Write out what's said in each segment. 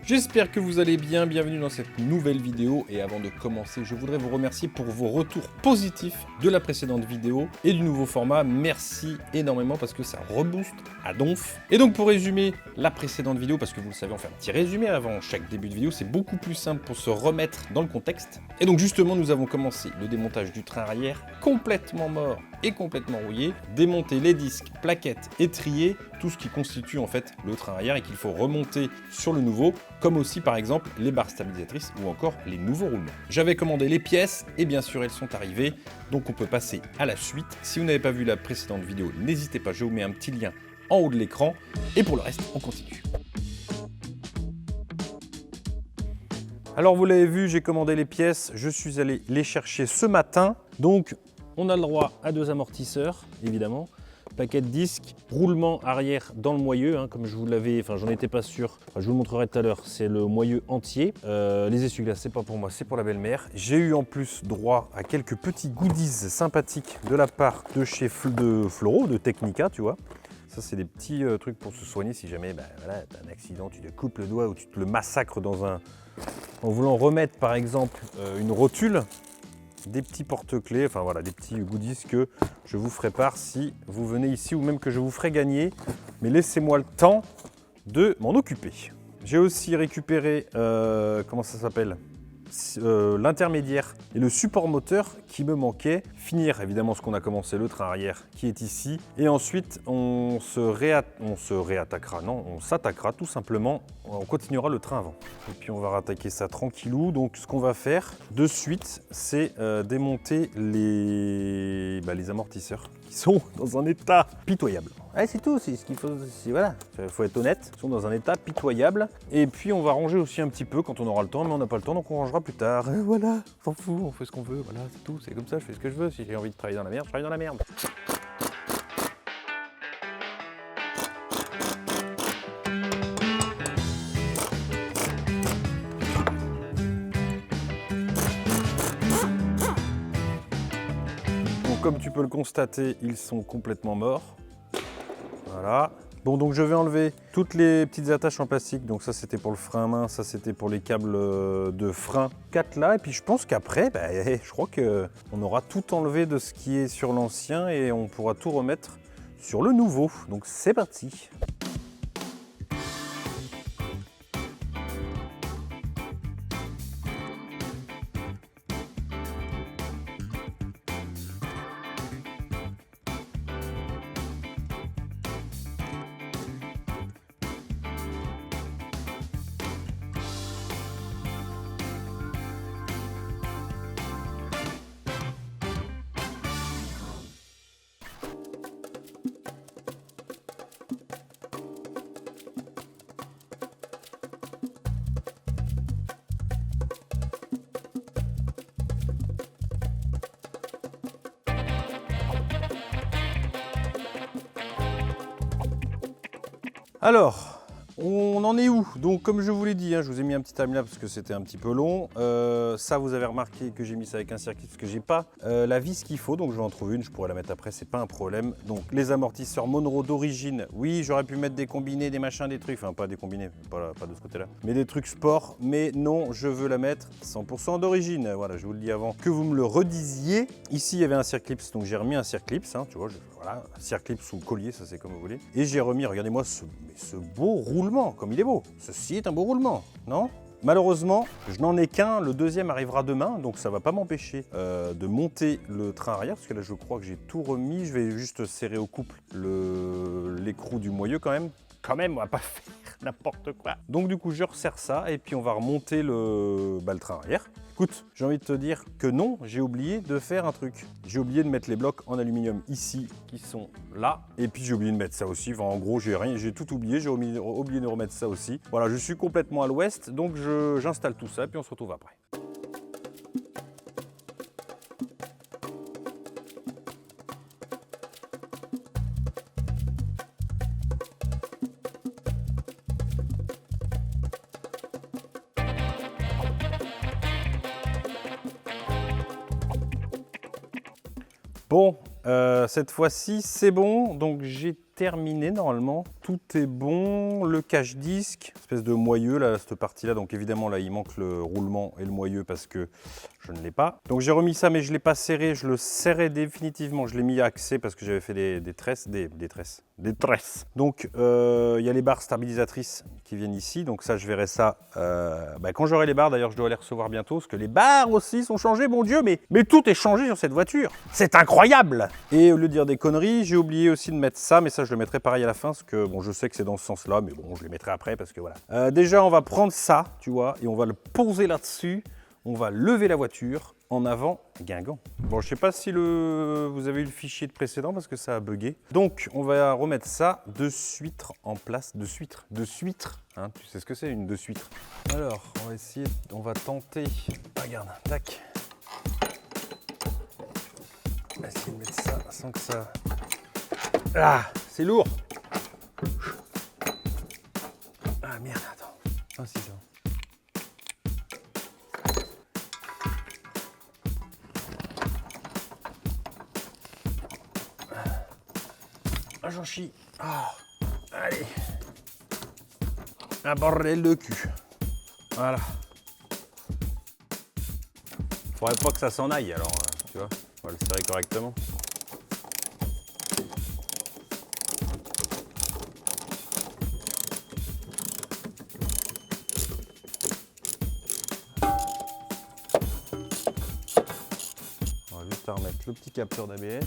J'espère que vous allez bien, bienvenue dans cette nouvelle vidéo et avant de commencer, je voudrais vous remercier pour vos retours positifs de la précédente vidéo et du nouveau format. Merci énormément parce que ça rebooste à donf. Et donc pour résumer la précédente vidéo, parce que vous le savez, on fait un petit résumé avant chaque début de vidéo, c'est beaucoup plus simple pour se remettre dans le contexte. Et donc justement, nous avons commencé le démontage du train arrière complètement mort et complètement rouillé, démonter les disques, plaquettes, étriers, tout ce qui constitue en fait le train arrière et qu'il faut remonter sur le nouveau, comme aussi par exemple les barres stabilisatrices ou encore les nouveaux roulements. J'avais commandé les pièces et bien sûr elles sont arrivées, donc on peut passer à la suite. Si vous n'avez pas vu la précédente vidéo, n'hésitez pas, je vous mets un petit lien en haut de l'écran et pour le reste, on continue. Alors vous l'avez vu, j'ai commandé les pièces, je suis allé les chercher ce matin, donc on a le droit à 2 amortisseurs, évidemment, paquet de disques, roulement arrière dans le moyeu, comme je vous l'avais, j'en étais pas sûr, je vous le montrerai tout à l'heure, c'est le moyeu entier. Les essuie-glaces, c'est pas pour moi, c'est pour la belle-mère. J'ai eu en plus droit à quelques petits goodies sympathiques de la part de chez Floro, de Technica, tu vois. Ça, c'est des petits trucs pour se soigner si jamais voilà, tu as un accident, tu te coupes le doigt ou tu te le massacres en voulant remettre par exemple une rotule. Des petits porte-clés, voilà, des petits goodies que je vous ferai part si vous venez ici ou même que je vous ferai gagner. Mais laissez-moi le temps de m'en occuper. J'ai aussi récupéré, comment ça s'appelle, l'intermédiaire et le support moteur qui me manquait. Finir évidemment ce qu'on a commencé, le train arrière qui est ici. Et ensuite on s'attaquera tout simplement, on continuera le train avant. Et puis on va rattaquer ça tranquillou. Donc ce qu'on va faire de suite, c'est démonter les amortisseurs qui sont dans un état pitoyable. Ouais, c'est tout, c'est ce qu'il faut, voilà, faut être honnête, ils sont dans un état pitoyable. Et puis on va ranger aussi un petit peu quand on aura le temps, mais on n'a pas le temps donc on rangera plus tard. Et voilà, on s'en fout, on fait ce qu'on veut, voilà, c'est tout, c'est comme ça, je fais ce que je veux. Si j'ai envie de travailler dans la merde, je travaille dans la merde. Comme tu peux le constater, ils sont complètement morts. Voilà. Bon, donc je vais enlever toutes les petites attaches en plastique. Donc ça, c'était pour le frein à main, ça, c'était pour les câbles de frein 4 là. Et puis je pense qu'après, je crois qu'on aura tout enlevé de ce qui est sur l'ancien et on pourra tout remettre sur le nouveau. Donc c'est parti. Alors, on en est où? Donc comme je vous l'ai dit, je vous ai mis un petit timelapse parce que c'était un petit peu long. Ça, vous avez remarqué que j'ai mis ça avec un circuit parce que j'ai pas la vis qu'il faut, donc je vais en trouver une, je pourrais la mettre après, c'est pas un problème. Donc les amortisseurs Monroe d'origine, oui, j'aurais pu mettre des combinés, des machins, des trucs, enfin pas des combinés, pas de ce côté-là, mais des trucs sport, mais non, je veux la mettre 100% d'origine. Voilà, je vous le dis avant que vous me le redisiez. Ici, il y avait un circlips, donc j'ai remis un circlips, tu vois, voilà, un circlips ou collier, ça c'est comme vous voulez. Et j'ai remis, regardez-moi ce beau roulement, comme il est beau. Ceci est un beau roulement, non? Malheureusement, je n'en ai qu'un, le deuxième arrivera demain, donc ça ne va pas m'empêcher de monter le train arrière, parce que là je crois que j'ai tout remis. Je vais juste serrer au couple l'écrou du moyeu quand même. On va pas faire n'importe quoi. Donc du coup, je resserre ça et puis on va remonter le train arrière. Écoute, j'ai envie de te dire que non, j'ai oublié de faire un truc. J'ai oublié de mettre les blocs en aluminium ici, qui sont là. Et puis j'ai oublié de mettre ça aussi. En gros, j'ai tout oublié. J'ai oublié de remettre ça aussi. Voilà, je suis complètement à l'ouest, donc j'installe tout ça et puis on se retrouve après. Bon, cette fois-ci, c'est bon. Donc j'ai terminé normalement. Tout est bon. Le cache-disque, espèce de moyeu là, cette partie-là. Donc évidemment là, il manque le roulement et le moyeu parce que je ne l'ai pas. Donc j'ai remis ça, mais je ne l'ai pas serré. Je le serrais définitivement. Je l'ai mis axé parce que j'avais fait des tresses. Donc il y a les barres stabilisatrices qui viennent ici. Donc ça, je verrai ça quand j'aurai les barres. D'ailleurs, je dois les recevoir bientôt parce que les barres aussi sont changées. Mon Dieu, mais tout est changé sur cette voiture. C'est incroyable. Et au lieu de dire des conneries, j'ai oublié aussi de mettre ça, mais ça, je le mettrai pareil à la fin parce que bon, je sais que c'est dans ce sens-là, mais bon, je les mettrai après parce que voilà. Déjà, on va prendre ça, tu vois, et on va le poser là-dessus. On va lever la voiture en avant Guingamp. Bon, je sais pas si vous avez eu le fichier de précédent parce que ça a bugué. Donc, on va remettre ça de suitre en place. De suitre. Hein, tu sais ce que c'est une de suitre. Alors, on va essayer, on va tenter. Regarde, tac. On va essayer de mettre ça sans que ça... Ah, c'est lourd. Ah merde, attends. Ah si, ça va. Ah, j'en chie. Ah, allez. Un bordel de cul. Voilà. Faudrait pas que ça s'en aille alors, tu vois. On va le serrer correctement. On va juste remettre le petit capteur d'ABS.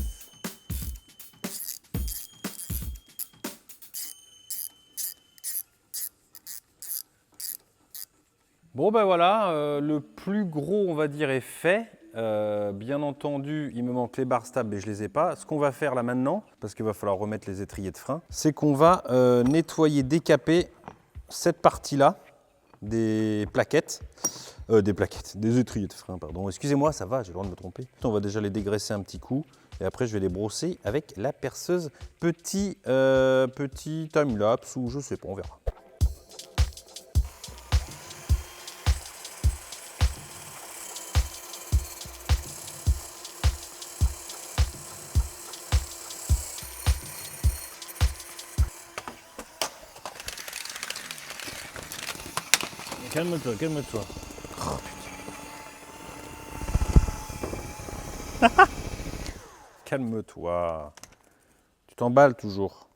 Bon ben voilà, le plus gros on va dire est fait. Bien entendu, il me manque les barres stables mais je les ai pas. Ce qu'on va faire là maintenant, parce qu'il va falloir remettre les étriers de frein, c'est qu'on va nettoyer, décaper cette partie-là des plaquettes. Des étriers de frein, pardon. Excusez-moi, ça va, j'ai le droit de me tromper. On va déjà les dégraisser un petit coup et après je vais les brosser avec la perceuse petit time-lapse ou je sais pas, on verra. Calme-toi, calme-toi. Oh, putain. Calme-toi. Tu t'emballes toujours.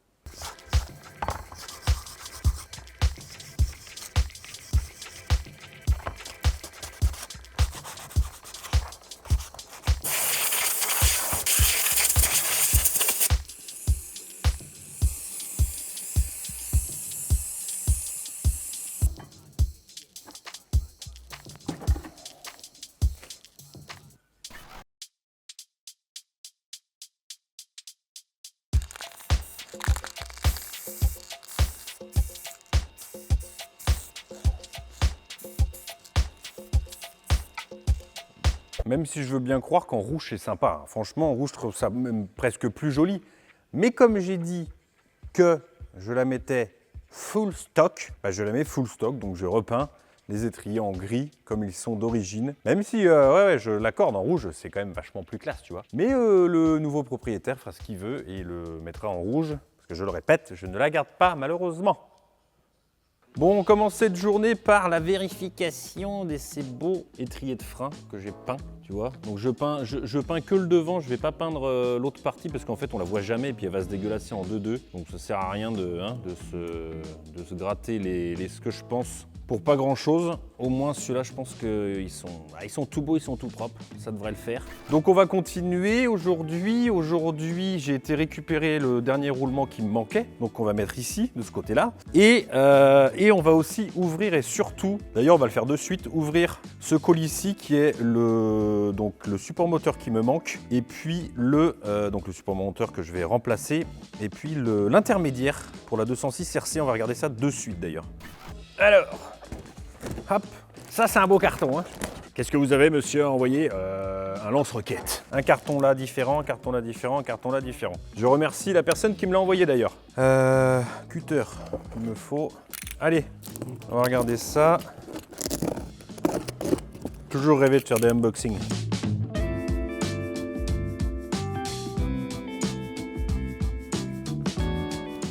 Même si je veux bien croire qu'en rouge c'est sympa. Franchement, en rouge je trouve ça même presque plus joli. Mais comme j'ai dit que je la mettais full stock, je la mets full stock, donc je repeins les étriers en gris comme ils sont d'origine. Même si je l'accorde en rouge, c'est quand même vachement plus classe, tu vois. Mais le nouveau propriétaire fera ce qu'il veut et le mettra en rouge, parce que je le répète, je ne la garde pas malheureusement. Bon, on commence cette journée par la vérification de ces beaux étriers de frein que j'ai peints, tu vois. Donc je peins que le devant, je vais pas peindre l'autre partie parce qu'en fait on la voit jamais et puis elle va se dégueulasser en 2-2. Donc ça sert à rien de se gratter ce que je pense pour pas grand chose. Au moins ceux-là je pense qu'ils sont tout beaux, ils sont tout propres, ça devrait le faire. Donc on va continuer aujourd'hui. Aujourd'hui j'ai été récupérer le dernier roulement qui me manquait. Donc on va mettre ici, de ce côté-là. Et on va aussi ouvrir et surtout, d'ailleurs on va le faire de suite, ouvrir ce colis ici qui est le support moteur qui me manque et puis le support moteur que je vais remplacer et puis l'intermédiaire pour la 206 RC, on va regarder ça de suite d'ailleurs. Alors, hop, ça c'est un beau carton. Hein. Qu'est-ce que vous avez monsieur à envoyer un lance-roquette. Un carton là différent, un carton là différent, un carton là différent. Je remercie la personne qui me l'a envoyé d'ailleurs. Cutter, il me faut... Allez, on va regarder ça. Toujours rêvé de faire des unboxings.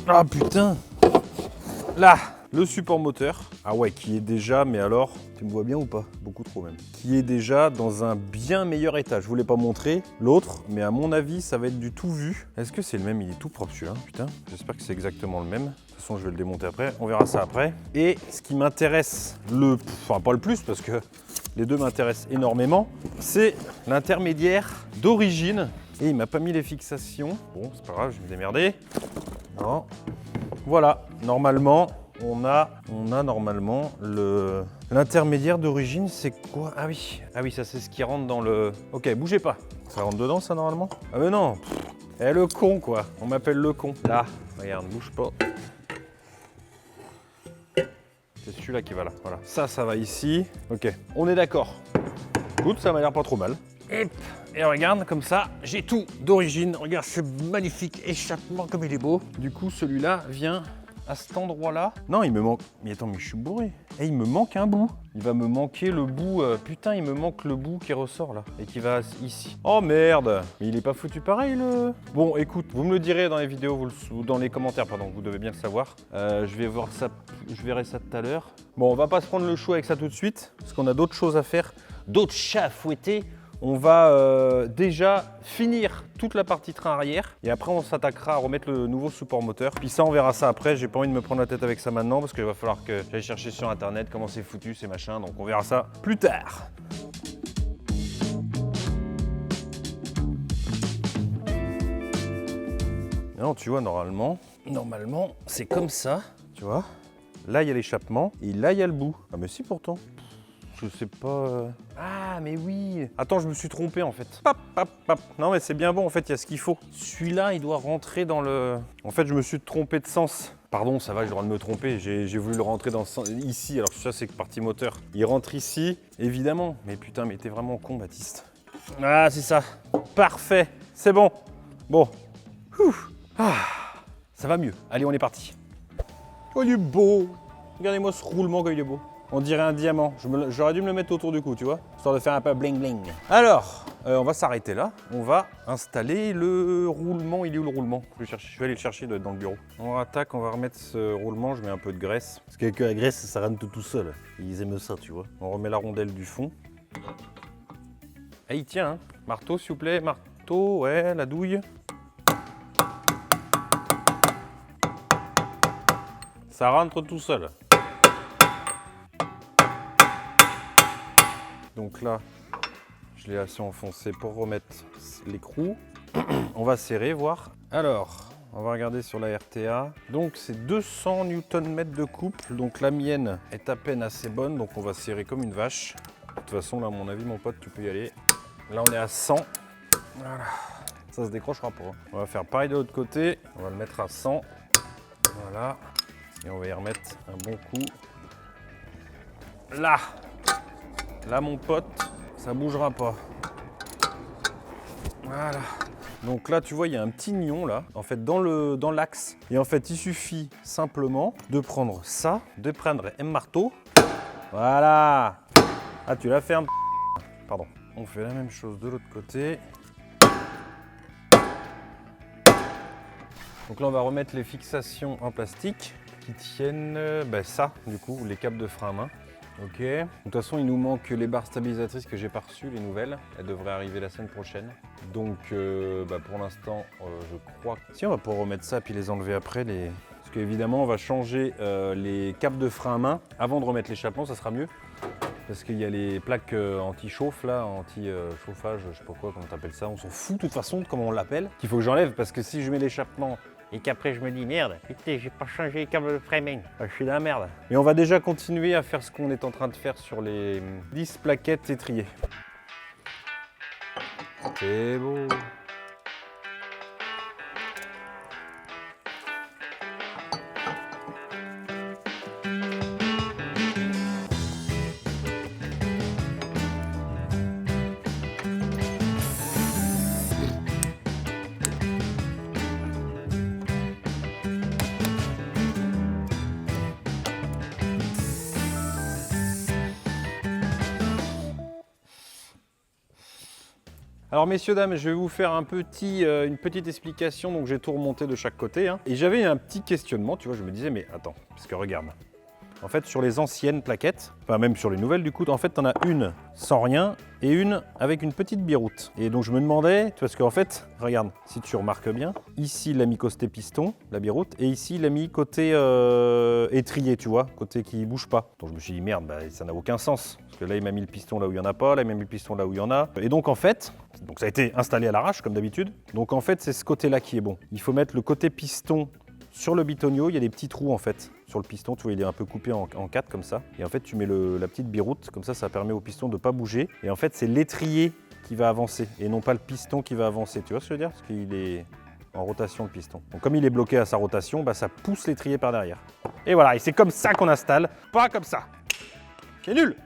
Ah putain. Là, le support moteur. Ah ouais, qui est déjà, mais alors, tu me vois bien ou pas? Beaucoup trop même. Qui est déjà dans un bien meilleur état. Je voulais pas montrer l'autre, mais à mon avis, ça va être du tout vu. Est-ce que c'est le même? Il est tout propre celui-là, putain. J'espère que c'est exactement le même. De toute façon, je vais le démonter après. On verra ça après. Et ce qui m'intéresse enfin pas le plus, parce que les deux m'intéressent énormément, c'est l'intermédiaire d'origine. Et il m'a pas mis les fixations. Bon, c'est pas grave, je vais me démerder. Non. Voilà, normalement, on a normalement l'intermédiaire d'origine, c'est quoi? Ah oui, ça c'est ce qui rentre dans le... Ok, bougez pas. Ça rentre dedans ça normalement? Ah mais non. Eh le con quoi, on m'appelle le con. Là, regarde, bouge pas. C'est celui-là qui va là, voilà. Ça va ici. Ok, on est d'accord. Écoute, ça m'a l'air pas trop mal. Et regarde, comme ça, j'ai tout d'origine. Regarde ce magnifique échappement comme il est beau. Du coup, celui-là vient à cet endroit-là. Non, il me manque... Mais attends, mais je suis bourré. Et il me manque un bout. Il va me manquer le bout... Putain, il me manque le bout qui ressort là. Et qui va ici. Oh merde. Mais il est pas foutu pareil le... Bon, écoute, vous me le direz dans les vidéos, ou dans les commentaires, pardon. Vous devez bien le savoir. Je vais voir ça... Je verrai ça tout à l'heure. Bon, on va pas se prendre le chou avec ça tout de suite. Parce qu'on a d'autres choses à faire. D'autres chats à fouetter. On va déjà finir toute la partie train arrière et après on s'attaquera à remettre le nouveau support moteur. Puis ça on verra ça après, j'ai pas envie de me prendre la tête avec ça maintenant parce qu'il va falloir que j'aille chercher sur internet comment c'est foutu ces machins, donc on verra ça plus tard. Non, tu vois, normalement c'est comme ça, tu vois. Là il y a l'échappement et là il y a le bout. Ah mais si pourtant. Je sais pas... Ah, mais oui. Attends, je me suis trompé en fait. Pap, pap, pap. Non, mais c'est bien bon, en fait, il y a ce qu'il faut. Celui-là, il doit rentrer dans le... En fait, je me suis trompé de sens. Pardon, ça va, j'ai le droit de me tromper. J'ai voulu le rentrer dans ici, alors que ça, c'est que partie moteur. Il rentre ici, évidemment. Mais putain, mais t'es vraiment con, Baptiste. Ah, c'est ça. Parfait. C'est bon. Bon. Ah, ça va mieux. Allez, on est parti. Oh, il est beau. Regardez-moi ce roulement comme il est beau. On dirait un diamant. J'aurais dû me le mettre autour du cou, tu vois, histoire de faire un peu bling bling. Alors, on va s'arrêter là. On va installer le roulement. Il est où le roulement? Je vais aller le chercher, il doit être dans le bureau. On attaque, on va remettre ce roulement. Je mets un peu de graisse. Parce qu'avec la graisse, ça rentre tout seul. Ils aiment ça, tu vois. On remet la rondelle du fond. Hey, tiens, hein. Marteau, s'il vous plaît. Marteau, ouais, la douille. Ça rentre tout seul. Donc là, je l'ai assez enfoncé pour remettre l'écrou. On va serrer, voir. Alors, on va regarder sur la RTA. Donc c'est 200 Nm de couple. Donc la mienne est à peine assez bonne. Donc on va serrer comme une vache. De toute façon, là, à mon avis, mon pote, tu peux y aller. Là, on est à 100. Voilà. Ça se décrochera pas. On va faire pareil de l'autre côté. On va le mettre à 100. Voilà. Et on va y remettre un bon coup. Là. Là, mon pote, ça bougera pas. Voilà. Donc là, tu vois, il y a un petit nion là, en fait, dans l'axe. Et en fait, il suffit simplement de prendre ça, de prendre un marteau. Voilà. Ah, tu la fermes. Pardon. On fait la même chose de l'autre côté. Donc là, on va remettre les fixations en plastique qui tiennent ça, du coup, les câbles de frein à main. Ok. De toute façon, il nous manque les barres stabilisatrices que j'ai pas reçues, les nouvelles. Elles devraient arriver la semaine prochaine. Donc, pour l'instant, je crois que... Si, on va pouvoir remettre ça puis les enlever après. Parce qu'évidemment, on va changer les câbles de frein à main avant de remettre l'échappement, ça sera mieux. Parce qu'il y a les plaques anti-chauffe, là, anti-chauffage, je sais pas quoi, comment t'appelles ça. On s'en fout de toute façon de comment on l'appelle. Qu'il faut que j'enlève parce que si je mets l'échappement et qu'après je me dis merde, putain, j'ai pas changé les câbles de framing, je suis dans la merde. Et on va déjà continuer à faire ce qu'on est en train de faire sur les 10 plaquettes étriées. C'est beau. Alors messieurs, dames, je vais vous faire une petite explication, donc j'ai tout remonté de chaque côté. Hein. Et j'avais un petit questionnement, tu vois, je me disais, mais attends, parce que regarde, en fait sur les anciennes plaquettes, enfin même sur les nouvelles du coup, en fait t'en as une sans rien et une avec une petite biroute. Et donc je me demandais, parce qu'en fait, regarde, si tu remarques bien, ici il l'a mis côté piston, la biroute, et ici il l'a mis côté étrier, tu vois, côté qui bouge pas. Donc je me suis dit, merde, bah, ça n'a aucun sens. Parce que là il m'a mis le piston là où il n'y en a pas, là il m'a mis le piston là où il y en a. Et donc en fait, donc ça a été installé à l'arrache comme d'habitude. Donc en fait c'est ce côté-là qui est bon. Il faut mettre le côté piston sur le bitonio, il y a des petits trous en fait sur le piston, tu vois il est un peu coupé en 4 comme ça. Et en fait tu mets la petite biroute, comme ça permet au piston de ne pas bouger. Et en fait c'est l'étrier qui va avancer et non pas le piston qui va avancer, tu vois ce que je veux dire? Parce qu'il est en rotation le piston. Donc comme il est bloqué à sa rotation, bah, ça pousse l'étrier par derrière. Et voilà, et c'est comme ça qu'on installe, pas comme ça. C'est nul!